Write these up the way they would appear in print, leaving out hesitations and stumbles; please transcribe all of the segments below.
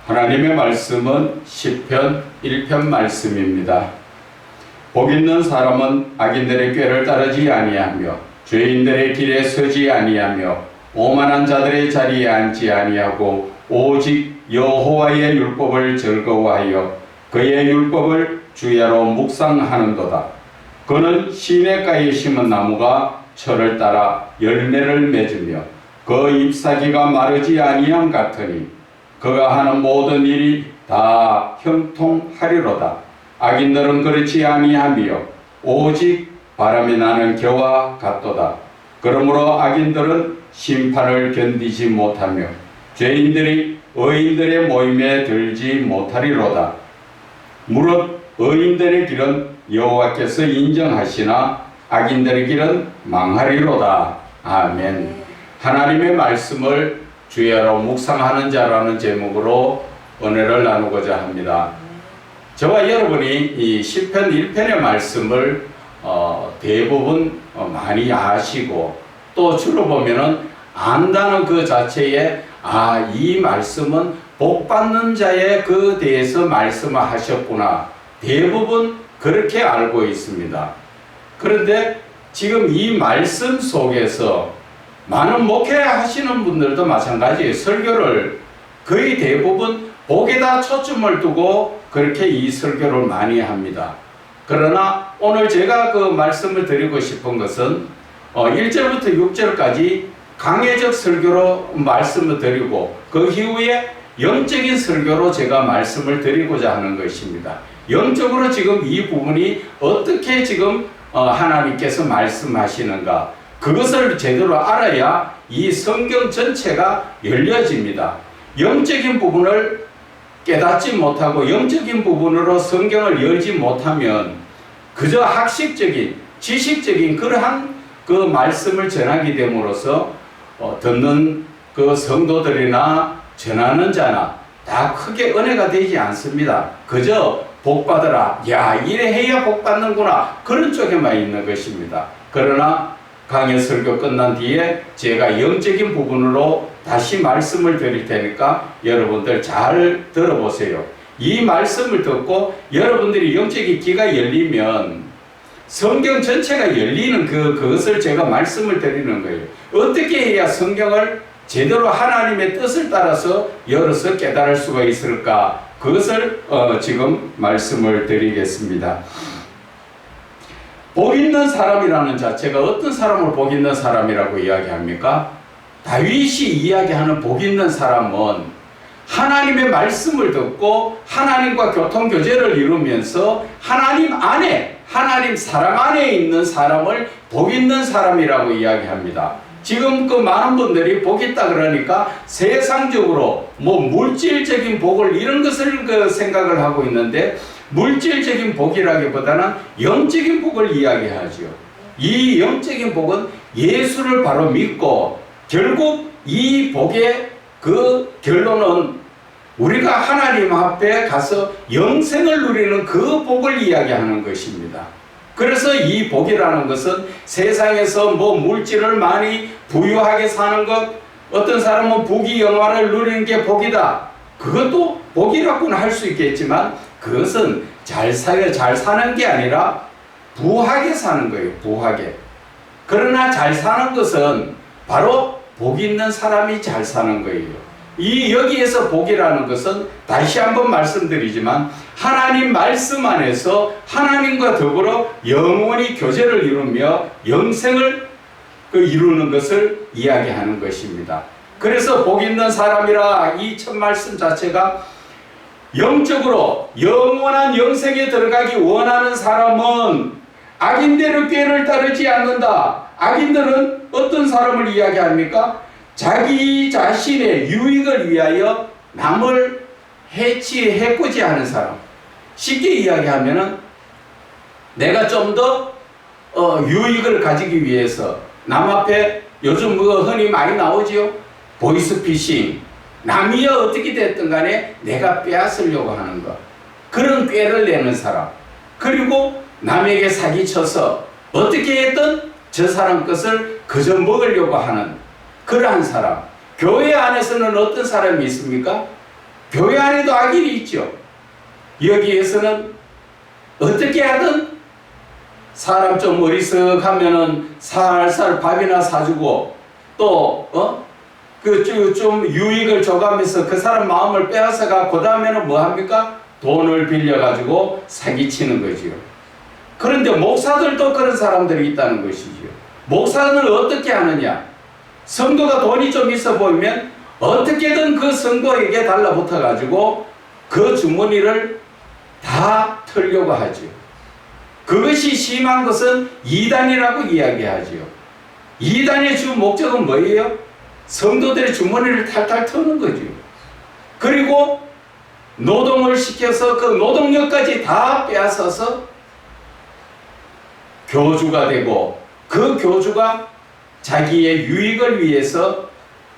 하나님의 말씀은 시편 1편 말씀입니다. 복 있는 사람은 악인들의 꾀를 따르지 아니하며 죄인들의 길에 서지 아니하며 오만한 자들의 자리에 앉지 아니하고 오직 여호와의 율법을 즐거워하여 그의 율법을 주야로 묵상하는도다. 그는 시냇가에 심은 나무가 철을 따라 열매를 맺으며 그 잎사귀가 마르지 아니함 같으니 그가 하는 모든 일이 다 형통하리로다. 악인들은 그렇지 아니하며 오직 바람이 나는 겨와 같도다. 그러므로 악인들은 심판을 견디지 못하며 죄인들이 의인들의 모임에 들지 못하리로다. 무릇 의인들의 길은 여호와께서 인정하시나 악인들의 길은 망하리로다. 아멘. 하나님의 말씀을 주야로 묵상하는 자라는 제목으로 은혜를 나누고자 합니다. 저와 여러분이 이 시편 1편의 말씀을 대부분 많이 아시고 또 주로 보면은 안다는 그 자체에 이 말씀은 복받는 자에 그 대해서 말씀하셨구나. 대부분 그렇게 알고 있습니다. 그런데 지금 이 말씀 속에서 많은 목회하시는 분들도 마찬가지예요. 설교를 거의 대부분 복에다 초점을 두고 그렇게 이 설교를 많이 합니다. 그러나 오늘 제가 그 말씀을 드리고 싶은 것은 1절부터 6절까지 강해적 설교로 말씀을 드리고 그 이후에 영적인 설교로 제가 말씀을 드리고자 하는 것입니다. 영적으로 지금 이 부분이 어떻게 지금 하나님께서 말씀하시는가, 그것을 제대로 알아야 이 성경 전체가 열려집니다. 영적인 부분을 깨닫지 못하고 영적인 부분으로 성경을 열지 못하면 그저 학식적인 지식적인 그러한 그 말씀을 전하게 됨으로써 듣는 그 성도들이나 전하는 자나 다 크게 은혜가 되지 않습니다. 그저 복받으라, 야 이래 해야 복받는구나, 그런 쪽에만 있는 것입니다. 그러나 강의 설교 끝난 뒤에 제가 영적인 부분으로 다시 말씀을 드릴 테니까 여러분들 잘 들어보세요. 이 말씀을 듣고 여러분들이 영적인 귀가 열리면 성경 전체가 열리는 그것을 제가 말씀을 드리는 거예요. 어떻게 해야 성경을 제대로 하나님의 뜻을 따라서 열어서 깨달을 수가 있을까? 그것을 지금 말씀을 드리겠습니다. 복 있는 사람이라는 자체가 어떤 사람을 복 있는 사람이라고 이야기합니까? 다윗이 이야기하는 복 있는 사람은 하나님의 말씀을 듣고 하나님과 교통교제를 이루면서 하나님 안에, 하나님 사랑 안에 있는 사람을 복 있는 사람이라고 이야기합니다. 지금 그 많은 분들이 복 있다 그러니까 세상적으로 뭐 물질적인 복을 이런 것을 생각을 하고 있는데, 물질적인 복이라기보다는 영적인 복을 이야기하죠. 이 영적인 복은 예수를 바로 믿고 결국 이 복의 그 결론은 우리가 하나님 앞에 가서 영생을 누리는 그 복을 이야기하는 것입니다. 그래서 이 복이라는 것은 세상에서 뭐 물질을 많이 부유하게 사는 것, 어떤 사람은 부귀 영화를 누리는 게 복이다, 그것도 복이라고는 할 수 있겠지만 그것은 잘 사는 게 아니라 부하게 사는 거예요. 부하게. 그러나 잘 사는 것은 바로 복 있는 사람이 잘 사는 거예요. 여기에서 복이라는 것은 다시 한번 말씀드리지만 하나님 말씀 안에서 하나님과 더불어 영원히 교제를 이루며 영생을 이루는 것을 이야기하는 것입니다. 그래서 복 있는 사람이라 이 첫 말씀 자체가 영적으로 영원한 영생에 들어가기 원하는 사람은 악인들의 꾀를 따르지 않는다. 악인들은 어떤 사람을 이야기합니까? 자기 자신의 유익을 위하여 남을 해코지 하는 사람. 쉽게 이야기하면은 내가 좀 더 유익을 가지기 위해서 남 앞에 요즘 흔히 많이 나오지요. 보이스피싱. 남이 어떻게 됐든 간에 내가 빼앗으려고 하는 것. 그런 꾀를 내는 사람. 그리고 남에게 사기쳐서 어떻게 했든 저 사람 것을 그저 먹으려고 하는 그러한 사람. 교회 안에서는 어떤 사람이 있습니까? 교회 안에도 악인이 있죠. 여기에서는 어떻게 하든 사람 좀 어리석하면은 살살 밥이나 사주고 또 좀 유익을 줘가면서 그 사람 마음을 빼앗아가 그 다음에는 뭐 합니까? 돈을 빌려가지고 사기치는 거지요. 그런데 목사들도 그런 사람들이 있다는 것이지요. 목사는 어떻게 하느냐? 성도가 돈이 좀 있어 보이면 어떻게든 그 성도에게 달라붙어 가지고 그 주머니를 다 털려고 하지요. 그것이 심한 것은 이단이라고 이야기하지요. 이단의 주 목적은 뭐예요? 성도들의 주머니를 탈탈 터는 거지요. 그리고 노동을 시켜서 그 노동력까지 다 빼앗아서 교주가 되고 그 교주가 자기의 유익을 위해서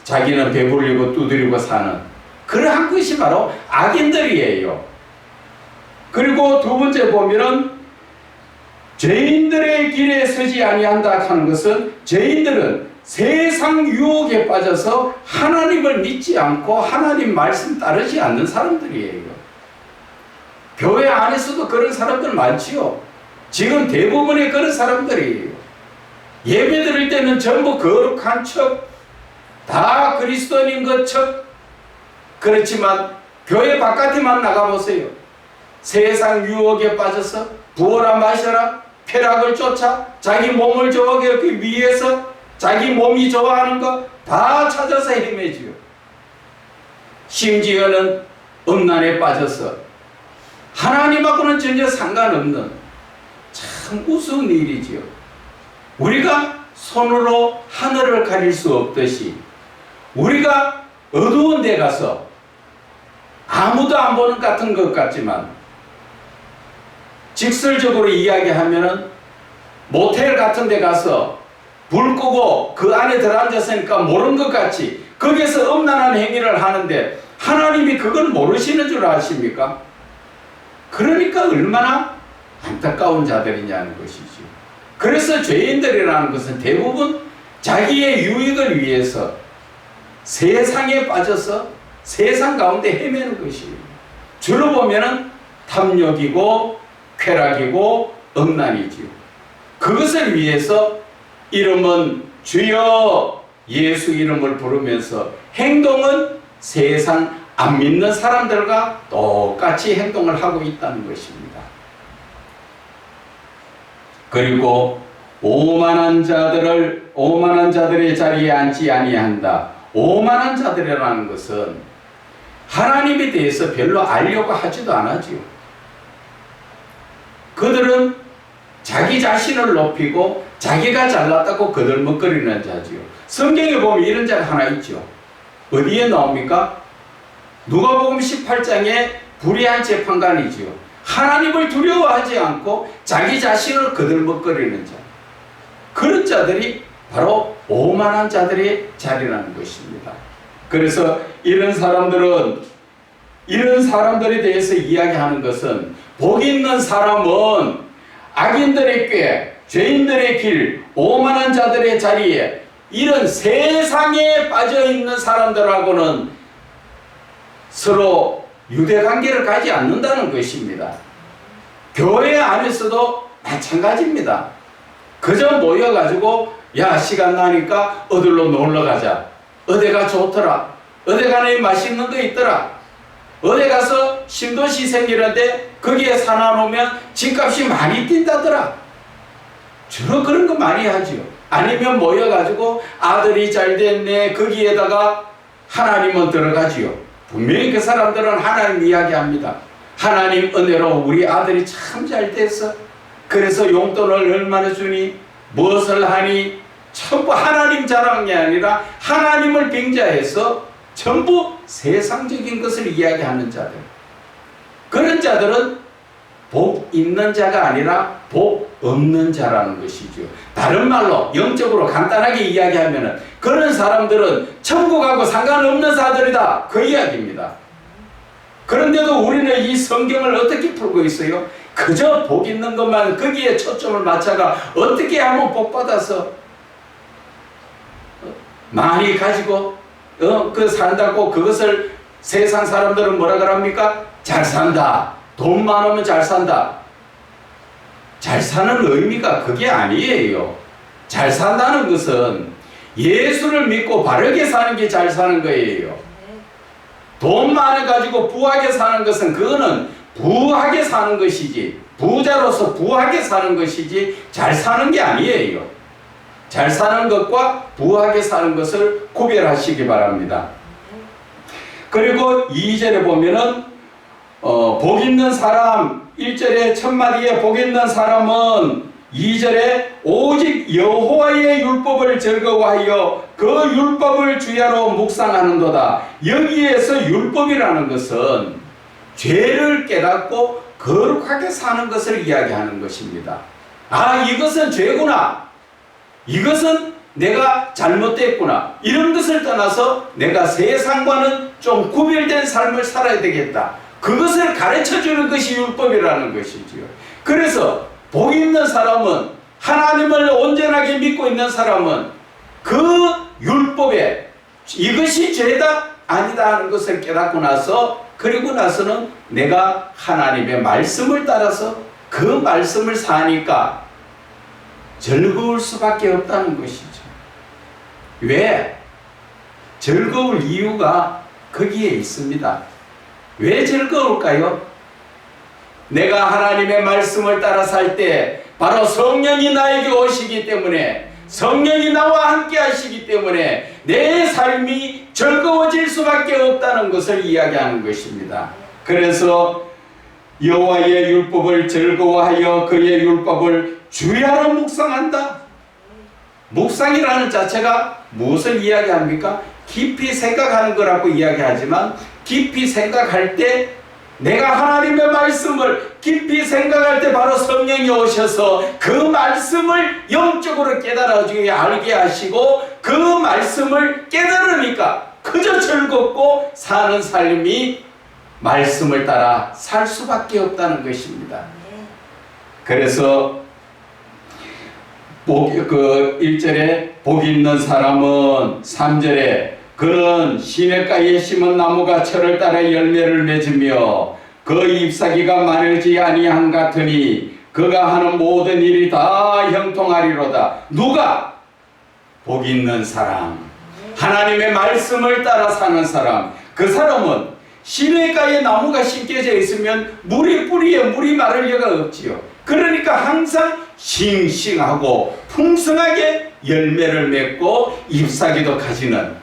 자기는 배불리고 두드리고 사는 그러한 것이 바로 악인들이에요. 그리고 두 번째 보면은 죄인들의 길에 서지 아니한다 하는 것은 죄인들은 세상 유혹에 빠져서 하나님을 믿지 않고 하나님 말씀 따르지 않는 사람들이에요. 교회 안에서도 그런 사람들 많지요. 지금 대부분의 그런 사람들이에요. 예배 드릴 때는 전부 거룩한 척, 다 그리스도인인 것 척, 그렇지만 교회 바깥에만 나가보세요. 세상 유혹에 빠져서 부어라 마셔라, 쾌락을 쫓아 자기 몸을 좋아하기 위해서 자기 몸이 좋아하는 거 다 찾아서 헤매지요. 심지어는 음란에 빠져서 하나님하고는 전혀 상관없는 참 우스운 일이지요. 우리가 손으로 하늘을 가릴 수 없듯이 우리가 어두운 데 가서 아무도 안 보는 같은 것 같지만 직설적으로 이야기하면은 모텔 같은 데 가서 불 끄고 그 안에 들어앉았으니까 모르는 것 같이 거기에서 음란한 행위를 하는데 하나님이 그걸 모르시는 줄 아십니까? 그러니까 얼마나 안타까운 자들이냐는 것이죠. 그래서 죄인들이라는 것은 대부분 자기의 유익을 위해서 세상에 빠져서 세상 가운데 헤매는 것이에요. 주로 보면은 탐욕이고 쾌락이고 음란이지요. 그것을 위해서 이름은 주여 예수 이름을 부르면서 행동은 세상 안 믿는 사람들과 똑같이 행동을 하고 있다는 것입니다. 그리고 오만한 자들의 자리에 앉지 아니한다. 오만한 자들이라는 것은 하나님에 대해서 별로 알려고 하지도 않았지요. 그들은 자기 자신을 높이고 자기가 잘났다고 거들먹거리는 자지요. 성경에 보면 이런 자가 하나 있죠. 어디에 나옵니까? 누가복음 18장에 불의한 재판관이지요. 하나님을 두려워하지 않고 자기 자신을 거들먹거리는 자. 그런 자들이 바로 오만한 자들의 자리라는 것입니다. 그래서 이런 사람들에 대해서 이야기하는 것은 복 있는 사람은 악인들의 꾀, 죄인들의 길, 오만한 자들의 자리에 이런 세상에 빠져있는 사람들하고는 서로 유대관계를 가지 않는다는 것입니다. 교회 안에서도 마찬가지입니다. 그저 모여가지고 야 시간 나니까 어디로 놀러가자. 어디가 좋더라. 어디 가니 맛있는 거 있더라. 어디 가서 신도시 생기는데 거기에 사놔놓으면 집값이 많이 뛴다더라. 주로 그런 거 많이 하지요. 아니면 모여가지고 아들이 잘 됐네. 거기에다가 하나님은 들어가지요. 분명히 그 사람들은 하나님 이야기합니다. 하나님 은혜로 우리 아들이 참 잘 됐어. 그래서 용돈을 얼마나 주니? 무엇을 하니? 전부 하나님 자랑이 아니라 하나님을 빙자해서 전부 세상적인 것을 이야기하는 자들. 그런 자들은 복 있는 자가 아니라 복 없는 자라는 것이죠. 다른 말로 영적으로 간단하게 이야기하면 그런 사람들은 천국하고 상관없는 자들이다. 그 이야기입니다. 그런데도 우리는 이 성경을 어떻게 풀고 있어요? 그저 복 있는 것만 거기에 초점을 맞춰가 어떻게 하면 복 받아서 많이 가지고 그 산다고 그것을 세상 사람들은 뭐라 그럽니까? 잘 산다. 돈 많으면 잘 산다. 잘 사는 의미가 그게 아니에요. 잘 산다는 것은 예수를 믿고 바르게 사는 게 잘 사는 거예요. 돈 많아가지고 부하게 사는 것은 그거는 부하게 사는 것이지, 부자로서 부하게 사는 것이지 잘 사는 게 아니에요. 잘 사는 것과 부하게 사는 것을 구별하시기 바랍니다. 그리고 2절에 보면은 복 있는 사람, 1절에 첫 마디에 복 있는 사람은 2절에 오직 여호와의 율법을 즐거워하여 그 율법을 주야로 묵상하는도다. 여기에서 율법이라는 것은 죄를 깨닫고 거룩하게 사는 것을 이야기하는 것입니다. 아, 이것은 죄구나. 이것은 내가 잘못됐구나. 이런 것을 떠나서 내가 세상과는 좀 구별된 삶을 살아야 되겠다. 그것을 가르쳐주는 것이 율법이라는 것이지요. 그래서 복 있는 사람은, 하나님을 온전하게 믿고 있는 사람은 그 율법에 이것이 죄다 아니다 하는 것을 깨닫고 나서, 그리고 나서는 내가 하나님의 말씀을 따라서 그 말씀을 사니까 즐거울 수밖에 없다는 것이죠. 왜? 즐거울 이유가 거기에 있습니다. 왜 즐거울까요? 내가 하나님의 말씀을 따라 살 때 바로 성령이 나에게 오시기 때문에, 성령이 나와 함께 하시기 때문에 내 삶이 즐거워질 수밖에 없다는 것을 이야기하는 것입니다. 그래서 여호와의 율법을 즐거워하여 그의 율법을 주야로 묵상한다. 묵상이라는 자체가 무엇을 이야기합니까? 깊이 생각하는 거라고 이야기하지만, 깊이 생각할 때, 내가 하나님의 말씀을 깊이 생각할 때 바로 성령이 오셔서 그 말씀을 영적으로 깨달아주게 알게 하시고, 그 말씀을 깨달으니까 그저 즐겁고 사는 삶이 말씀을 따라 살 수밖에 없다는 것입니다. 그래서 1절에 복 있는 사람은, 3절에 그는 시냇가에 심은 나무가 철을 따라 열매를 맺으며 그 잎사귀가 마르지 아니한 같으니 그가 하는 모든 일이 다 형통하리로다. 누가? 복 있는 사람, 하나님의 말씀을 따라 사는 사람. 그 사람은 시냇가에 나무가 심겨져 있으면 뿌리에 물이 마를 리가 없지요. 그러니까 항상 싱싱하고 풍성하게 열매를 맺고 잎사귀도 가지는,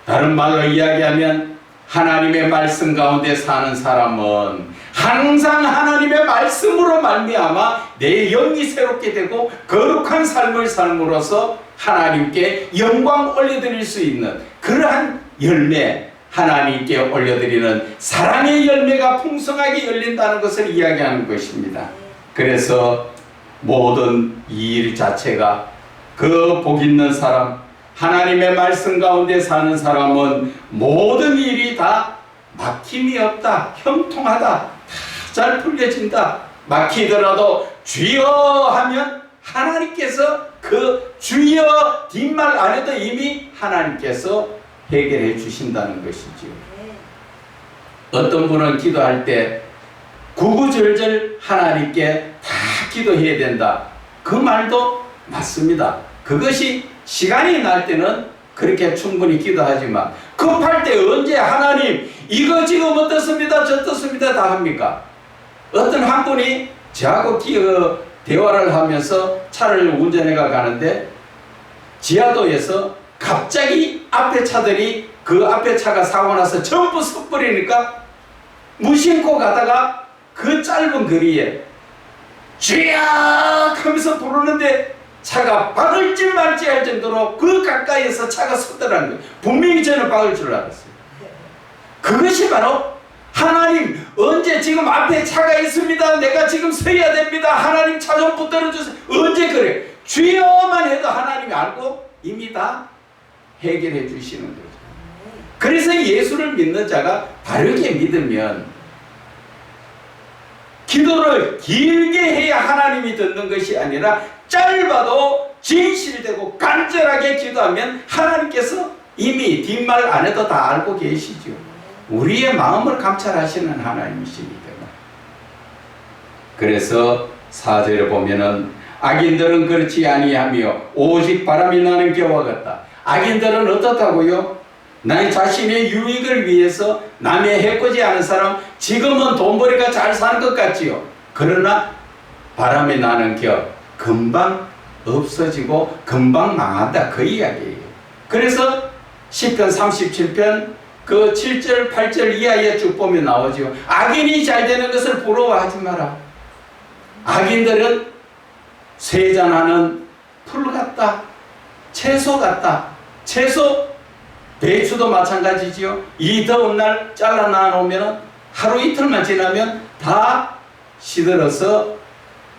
다른 말로 이야기하면 하나님의 말씀 가운데 사는 사람은 항상 하나님의 말씀으로 말미암아 내 영이 새롭게 되고 거룩한 삶을 삶으로써 하나님께 영광 올려드릴 수 있는 그러한 열매, 하나님께 올려드리는 사랑의 열매가 풍성하게 열린다는 것을 이야기하는 것입니다. 그래서 모든 이 일 자체가 그 복 있는 사람, 하나님의 말씀 가운데 사는 사람은 모든 일이 다 막힘이 없다, 형통하다, 다 잘 풀려진다. 막히더라도 주여 하면 하나님께서 그 주여 뒷말 안 해도 이미 하나님께서 해결해 주신다는 것이지요. 어떤 분은 기도할 때 구구절절 하나님께 다 기도해야 된다. 그 말도 맞습니다. 그것이 시간이 날 때는 그렇게 충분히 기도하지만, 급할 때 언제 하나님 이거 지금 어떻습니다, 저떻습니다 다 합니까? 어떤 한 분이 저하고 대화를 하면서 차를 운전해가 가는데 지하도에서 갑자기 앞에 차들이, 그 앞에 차가 사고 나서 전부 섞버리니까 무심코 가다가 그 짧은 거리에 주여 하면서 부르는데 차가 박을 줄 말지 할 정도로 그 가까이에서 차가 섰더라는 거예요. 분명히 저는 박을 줄 알았어요. 그것이 바로 하나님 언제 지금 앞에 차가 있습니다, 내가 지금 서야 됩니다, 하나님 차 좀 붙들어 주세요. 언제 그래? 주여만 해도 하나님이 알고 이미 다 해결해 주시는 거죠. 그래서 예수를 믿는 자가 바르게 믿으면 기도를 길게 해야 하나님이 듣는 것이 아니라 짧아도 진실되고 간절하게 기도하면 하나님께서 이미 뒷말 안 해도 다 알고 계시죠. 우리의 마음을 감찰하시는 하나님이십니다. 그래서 4절에 보면은 악인들은 그렇지 아니하며 오직 바람이 나는 겨와 같다. 악인들은 어떻다고요? 나의 자신의 유익을 위해서 남의 해코지 않은 사람, 지금은 돈벌이가 잘 사는 것 같지요. 그러나 바람이 나는 겨 금방 없어지고 금방 망한다, 그 이야기예요. 그래서 시편 37편 그 7절 8절 이하에 쭉 보면 나오죠. 악인이 잘 되는 것을 부러워하지 마라. 악인들은 쇠잔하는 풀 같다, 채소 같다. 채소, 배추도 마찬가지지요. 이 더운 날 잘라 놓으면 하루 이틀만 지나면 다 시들어서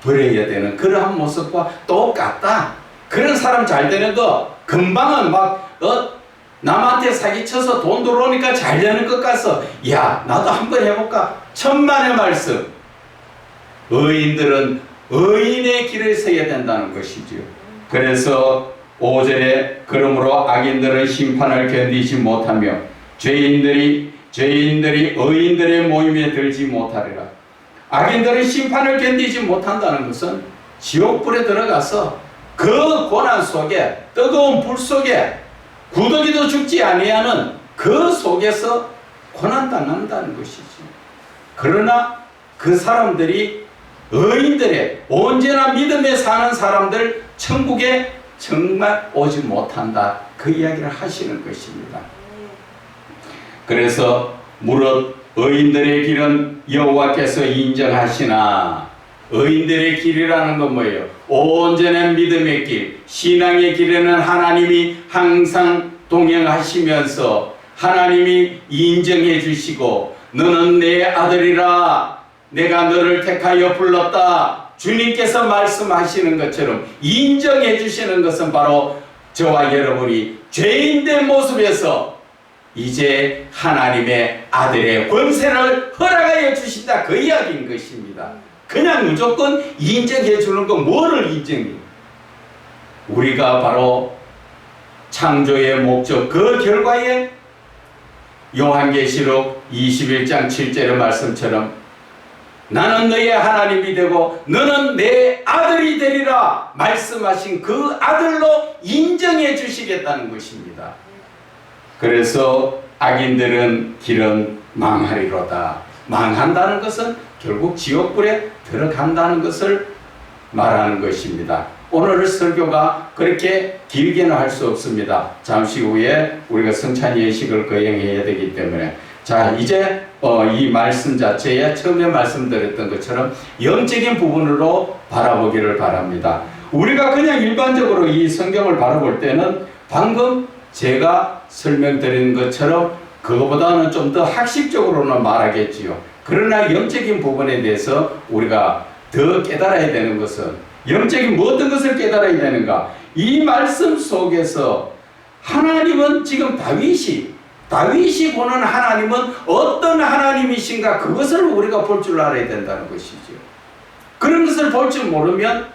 버려야 되는 그러한 모습과 똑같다. 그런 사람 잘 되는 거 금방은 막 남한테 사기쳐서 돈 들어오니까 잘 되는 것 같아서 야 나도 한번 해볼까. 천만의 말씀. 의인들은 의인의 길을 서야 된다는 것이죠. 그래서 5절에 그러므로 악인들은 심판을 견디지 못하며 죄인들이 의인들의 모임에 들지 못하리라. 악인들은 심판을 견디지 못한다는 것은 지옥불에 들어가서 그 고난 속에, 뜨거운 불 속에 구더기도 죽지 아니하는 그 속에서 고난당한다는 것이지. 그러나 그 사람들이 의인들의 언제나 믿음에 사는 사람들 천국에 정말 오지 못한다, 그 이야기를 하시는 것입니다. 그래서 무릇 의인들의 길은 여호와께서 인정하시나. 의인들의 길이라는 건 뭐예요? 온전한 믿음의 길, 신앙의 길에는 하나님이 항상 동행하시면서 하나님이 인정해 주시고 너는 내 아들이라, 내가 너를 택하여 불렀다, 주님께서 말씀하시는 것처럼 인정해 주시는 것은 바로 저와 여러분이 죄인된 모습에서 이제 하나님의 아들의 권세를 허락하여 주신다, 그 이야기인 것입니다. 그냥 무조건 인정해 주는 건 뭐를 인정해? 우리가 바로 창조의 목적, 그 결과에 요한계시록 21장 7절의 말씀처럼 나는 너의 하나님이 되고 너는 내 아들이 되리라 말씀하신 그 아들로 인정해 주시겠다는 것입니다. 그래서 악인들은 길은 망하리로다. 망한다는 것은 결국 지옥불에 들어간다는 것을 말하는 것입니다. 오늘 설교가 그렇게 길게는 할 수 없습니다. 잠시 후에 우리가 성찬 예식을 거행해야 되기 때문에 자, 이제 이 말씀 자체에 처음에 말씀드렸던 것처럼 영적인 부분으로 바라보기를 바랍니다. 우리가 그냥 일반적으로 이 성경을 바라볼 때는 방금 제가 설명드린 것처럼 그거보다는 좀 더 학식적으로는 말하겠지요. 그러나 영적인 부분에 대해서 우리가 더 깨달아야 되는 것은, 영적인 어떤 것을 깨달아야 되는가? 이 말씀 속에서 하나님은 지금 다윗이 보는 하나님은 어떤 하나님이신가, 그것을 우리가 볼 줄 알아야 된다는 것이죠. 그런 것을 볼 줄 모르면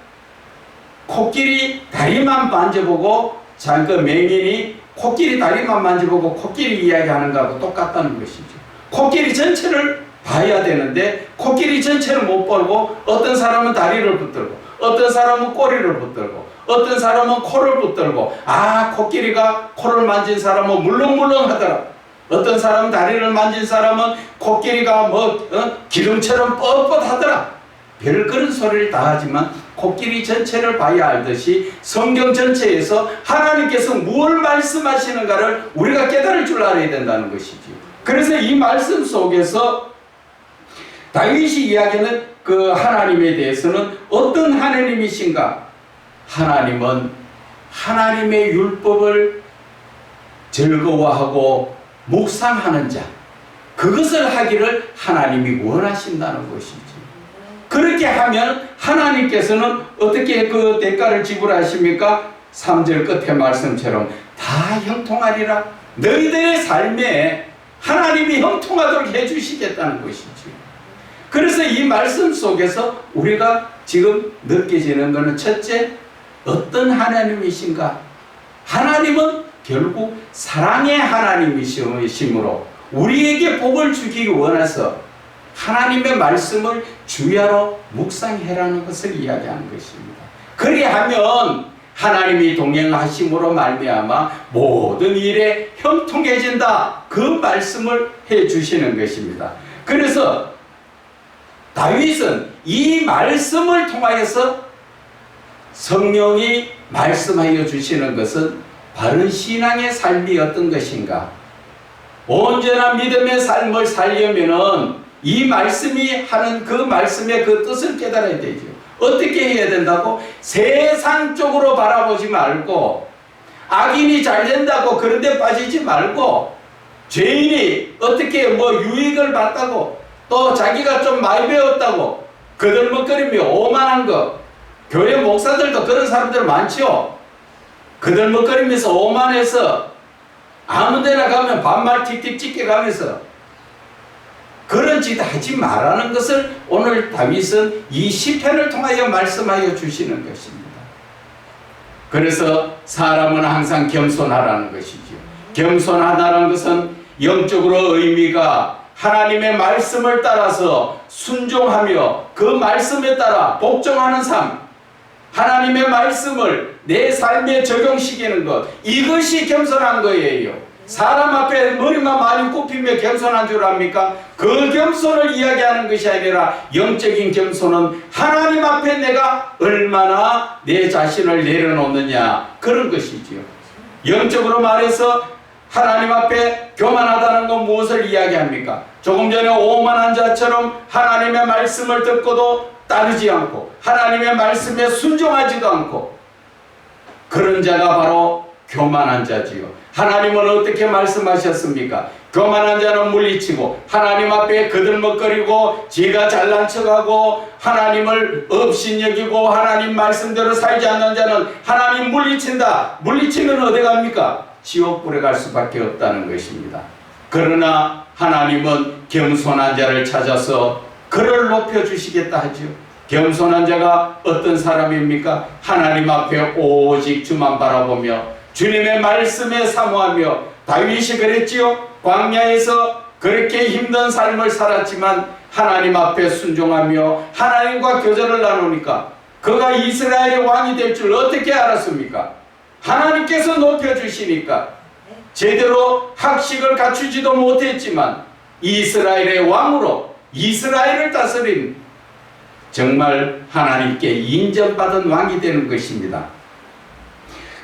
코끼리 다리만 만져보고 그 맹인이 코끼리 다리만 만져보고 코끼리 이야기하는 거하고 똑같다는 것이죠. 코끼리 전체를 봐야 되는데 코끼리 전체를 못 보고 어떤 사람은 다리를 붙들고 어떤 사람은 꼬리를 붙들고 어떤 사람은 코를 붙들고, 아 코끼리가 코를 만진 사람은 물렁물렁하더라. 어떤 사람은 다리를 만진 사람은 코끼리가 기름처럼 뻣뻣하더라. 별 그런 소리를 다 하지만 코끼리 전체를 봐야 알듯이 성경 전체에서 하나님께서 무엇을 말씀하시는가를 우리가 깨달을 줄 알아야 된다는 것이죠. 그래서 이 말씀 속에서 다윗이 이야기하는 그 하나님에 대해서는 어떤 하나님이신가? 하나님은 하나님의 율법을 즐거워하고 묵상하는 자, 그것을 하기를 하나님이 원하신다는 것이지. 그렇게 하면 하나님께서는 어떻게 그 대가를 지불하십니까? 3절 끝에 말씀처럼 다 형통하리라. 너희들의 삶에 하나님이 형통하도록 해주시겠다는 것이지. 그래서 이 말씀 속에서 우리가 지금 느껴지는 것은 첫째, 어떤 하나님이신가? 하나님은 결국 사랑의 하나님이심으로 우리에게 복을 주기 원해서 하나님의 말씀을 주야로 묵상해라는 것을 이야기하는 것입니다. 그리하면 하나님이 동행하심으로 말미암아 모든 일에 형통해진다. 그 말씀을 해주시는 것입니다. 그래서 다윗은 이 말씀을 통하여서 성령이 말씀하여 주시는 것은 바른 신앙의 삶이 어떤 것인가? 온전한 믿음의 삶을 살려면은 이 말씀이 하는 그 말씀의 그 뜻을 깨달아야 되죠. 어떻게 해야 된다고? 세상 쪽으로 바라보지 말고, 악인이 잘 된다고 그런 데 빠지지 말고, 죄인이 어떻게 유익을 받다고, 또 자기가 좀 많이 배웠다고 그들먹거리며 오만한 것, 교회 목사들도 그런 사람들 많지요. 그들먹거리면서 오만해서 아무 데나 가면 반말 틱틱 찍게 가면서 그런 짓 하지 말라는 것을 오늘 다윗은 이 시편을 통하여 말씀하여 주시는 것입니다. 그래서 사람은 항상 겸손하라는 것이죠. 겸손하다는 것은 영적으로 의미가 하나님의 말씀을 따라서 순종하며 그 말씀에 따라 복종하는 삶, 하나님의 말씀을 내 삶에 적용시키는 것, 이것이 겸손한 거예요. 사람 앞에 머리만 많이 굽히며 겸손한 줄 압니까? 그 겸손을 이야기하는 것이 아니라 영적인 겸손은 하나님 앞에 내가 얼마나 내 자신을 내려놓느냐, 그런 것이지요. 영적으로 말해서 하나님 앞에 교만하다는 건 무엇을 이야기합니까? 조금 전에 오만한 자처럼 하나님의 말씀을 듣고도 따르지 않고 하나님의 말씀에 순종하지도 않고 그런 자가 바로 교만한 자지요. 하나님은 어떻게 말씀하셨습니까? 교만한 자는 물리치고 하나님 앞에 거들먹거리고 지가 잘난 척하고 하나님을 업신여기고 하나님 말씀대로 살지 않는 자는 하나님 물리친다. 물리치면 어디 갑니까? 지옥불에 갈 수밖에 없다는 것입니다. 그러나 하나님은 겸손한 자를 찾아서 그를 높여주시겠다 하죠. 겸손한 자가 어떤 사람입니까? 하나님 앞에 오직 주만 바라보며 주님의 말씀에 사모하며, 다윗이 그랬지요. 광야에서 그렇게 힘든 삶을 살았지만 하나님 앞에 순종하며 하나님과 교제를 나누니까 그가 이스라엘의 왕이 될 줄 어떻게 알았습니까? 하나님께서 높여주시니까. 제대로 학식을 갖추지도 못했지만 이스라엘의 왕으로 이스라엘을 다스린 정말 하나님께 인정받은 왕이 되는 것입니다.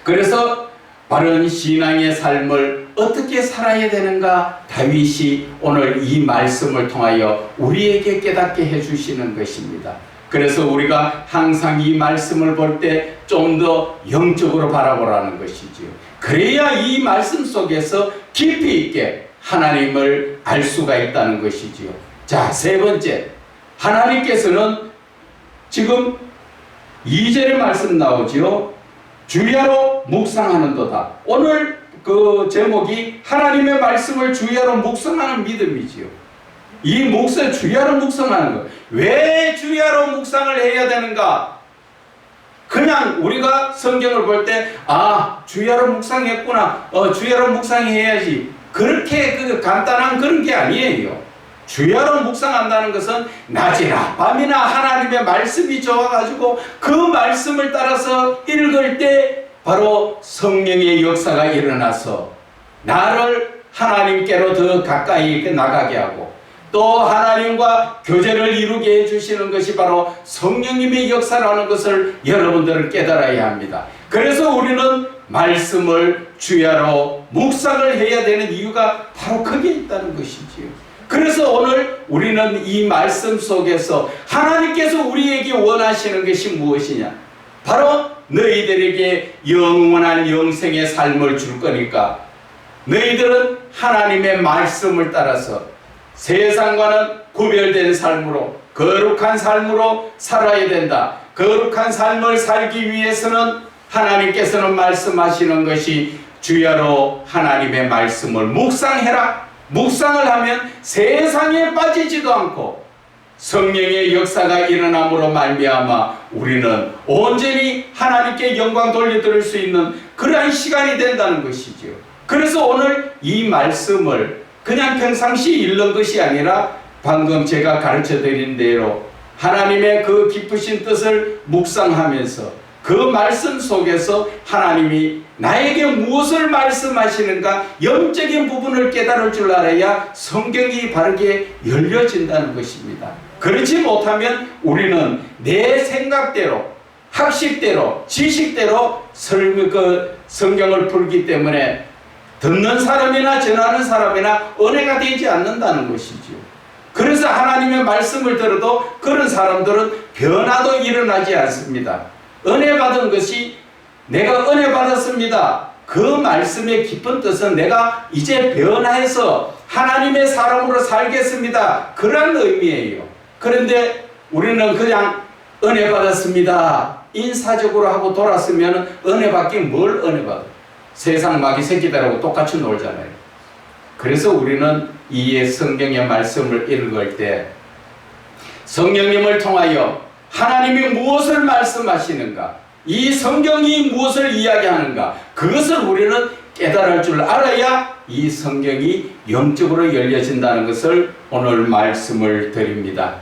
그래서 바른 신앙의 삶을 어떻게 살아야 되는가, 다윗이 오늘 이 말씀을 통하여 우리에게 깨닫게 해주시는 것입니다. 그래서 우리가 항상 이 말씀을 볼 때 좀 더 영적으로 바라보라는 것이지요. 그래야 이 말씀 속에서 깊이 있게 하나님을 알 수가 있다는 것이지요. 자, 세 번째, 하나님께서는 지금 2절의 말씀 나오지요. 주야로 묵상하는도다. 오늘 그 제목이 하나님의 말씀을 주야로 묵상하는 믿음이지요. 이 주야로 묵상하는 것. 왜 주야로 묵상을 해야 되는가? 그냥 우리가 성경을 볼 때, 주야로 묵상했구나. 주야로 묵상해야지. 그렇게 간단한 그런 게 아니에요. 주야로 묵상한다는 것은 낮이나 밤이나 하나님의 말씀이 좋아가지고 그 말씀을 따라서 읽을 때 바로 성령의 역사가 일어나서 나를 하나님께로 더 가까이 나가게 하고 또 하나님과 교제를 이루게 해주시는 것이 바로 성령님의 역사라는 것을 여러분들은 깨달아야 합니다. 그래서 우리는 말씀을 주야로 묵상을 해야 되는 이유가 바로 거기에 있다는 것이지요. 그래서 오늘 우리는 이 말씀 속에서 하나님께서 우리에게 원하시는 것이 무엇이냐? 바로 너희들에게 영원한 영생의 삶을 줄 거니까 너희들은 하나님의 말씀을 따라서 세상과는 구별된 삶으로, 거룩한 삶으로 살아야 된다. 거룩한 삶을 살기 위해서는 하나님께서는 말씀하시는 것이 주야로 하나님의 말씀을 묵상해라. 묵상을 하면 세상에 빠지지도 않고 성령의 역사가 일어남으로 말미암아 우리는 온전히 하나님께 영광 돌려드릴 수 있는 그러한 시간이 된다는 것이지요. 그래서 오늘 이 말씀을 그냥 평상시 읽는 것이 아니라 방금 제가 가르쳐 드린 대로 하나님의 그 깊으신 뜻을 묵상하면서 그 말씀 속에서 하나님이 나에게 무엇을 말씀하시는가 영적인 부분을 깨달을 줄 알아야 성경이 바르게 열려진다는 것입니다. 그렇지 못하면 우리는 내 생각대로 학식대로 지식대로 성경을 풀기 때문에 듣는 사람이나 전하는 사람이나 은혜가 되지 않는다는 것이죠. 그래서 하나님의 말씀을 들어도 그런 사람들은 변화도 일어나지 않습니다. 은혜 받은 것이 내가 은혜 받았습니다. 그 말씀의 깊은 뜻은 내가 이제 변화해서 하나님의 사람으로 살겠습니다. 그런 의미예요. 그런데 우리는 그냥 은혜 받았습니다. 인사적으로 하고 돌았으면 은혜 받긴 뭘 은혜 받아? 세상 마귀 새끼들하고 똑같이 놀잖아요. 그래서 우리는 이 성경의 말씀을 읽을 때 성령님을 통하여 하나님이 무엇을 말씀하시는가, 이 성경이 무엇을 이야기하는가, 그것을 우리는 깨달을 줄 알아야 이 성경이 영적으로 열려진다는 것을 오늘 말씀을 드립니다.